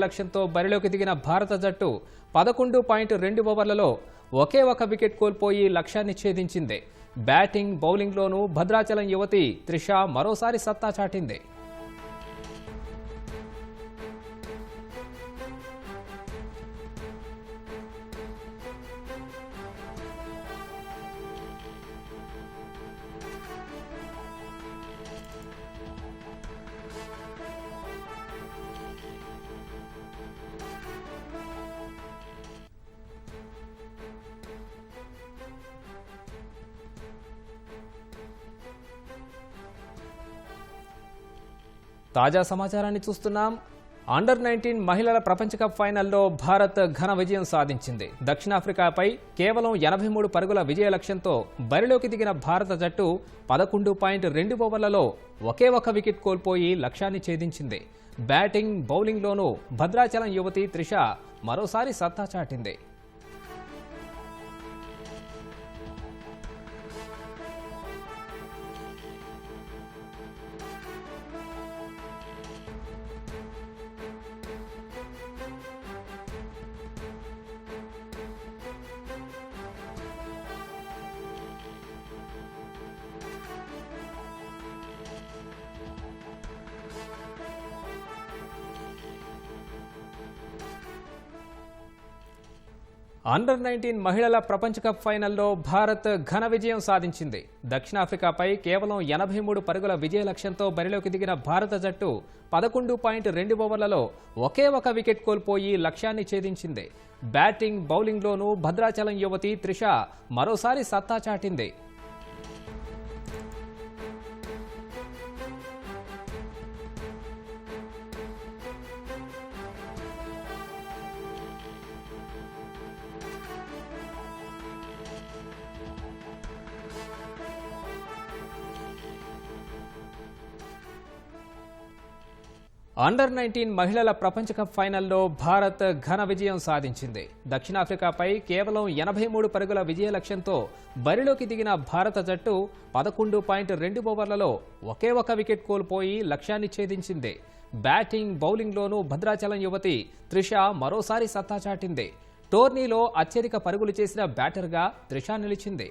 లక్ష్యంతో బరిలోకి దిగిన భారత జట్టు 11.2 ఓవర్లలో ఒకే ఒక వికెట్ కోల్పోయి లక్ష్యాన్ని ఛేదించింది. బ్యాటింగ్, బౌలింగ్లోనూ భద్రాచలం యువతి త్రిష మరోసారి సత్తా చాటింది. తాజా సమాచారాన్ని చూస్తున్నాం. అండర్-19 మహిళల ప్రపంచ కప్ ఫైనల్లో భారత్ ఘన విజయం సాధించింది. దక్షిణాఫ్రికాపై కేవలం 83 పరుగుల విజయ లక్ష్యంతో బరిలోకి దిగిన భారత జట్టు 11.2 ఓవర్లలో ఒకే ఒక వికెట్ కోల్పోయి లక్ష్యాన్ని ఛేదించింది. బ్యాటింగ్, బౌలింగ్లోనూ భద్రాచలం యువతి త్రిష మరోసారి సత్తా చాటింది. అండర్-19 మహిళల ప్రపంచ కప్ ఫైనల్లో భారత్ ఘన విజయం సాధించింది. దక్షిణాఫ్రికాపై కేవలం 83 పరుగుల విజయ లక్ష్యంతో బరిలోకి దిగిన భారత జట్టు 11.2 ఓవర్లలో ఒకే ఒక వికెట్ కోల్పోయి లక్ష్యాన్ని ఛేదించింది. బ్యాటింగ్, బౌలింగ్లోనూ భద్రాచలం యువతి త్రిష మరోసారి సత్తా చాటింది. అండర్-19 మహిళల ప్రపంచ కప్ ఫైనల్లో భారత్ ఘన విజయం సాధించింది. దక్షిణాఫ్రికాపై కేవలం 83 పరుగుల విజయ లక్ష్యంతో బరిలోకి దిగిన భారత జట్టు 11.2 ఓవర్లలో ఒకే ఒక వికెట్ కోల్పోయి లక్ష్యాన్ని ఛేదించింది. బ్యాటింగ్, బౌలింగ్లోనూ భద్రాచలం యువతి త్రిష మరోసారి సత్తా చాటింది. టోర్నీలో అత్యధిక పరుగులు చేసిన బ్యాటర్గా త్రిష నిలిచింది.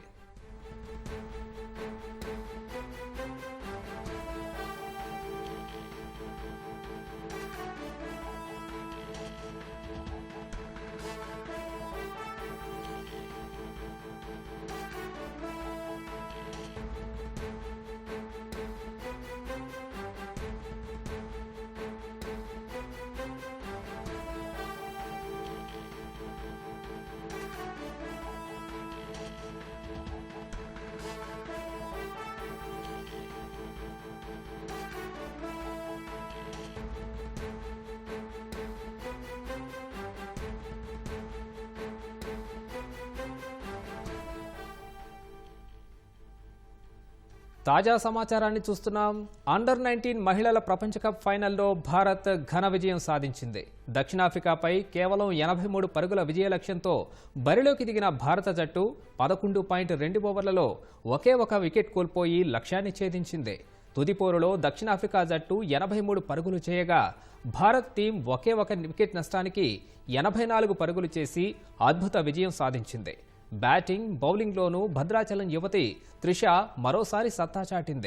తాజా సమాచారాన్ని చూస్తున్నాం. అండర్-19 మహిళల ప్రపంచ కప్ ఫైనల్లో భారత్ ఘన విజయం సాధించింది. దక్షిణాఫ్రికాపై కేవలం 83 పరుగుల విజయ లక్ష్యంతో బరిలోకి దిగిన భారత జట్టు 11.2 ఓవర్లలో ఒకే ఒక వికెట్ కోల్పోయి లక్ష్యాన్ని ఛేదించింది. తుదిపోరులో దక్షిణాఫ్రికా జట్టు 83 పరుగులు చేయగా భారత్ టీం ఒకే ఒక వికెట్ నష్టానికి 84 పరుగులు చేసి అద్భుత విజయం సాధించింది. బ్యాటింగ్, బౌలింగ్లోనూ భద్రాచలం యువతి త్రిష మరోసారి సత్తా చాటింది.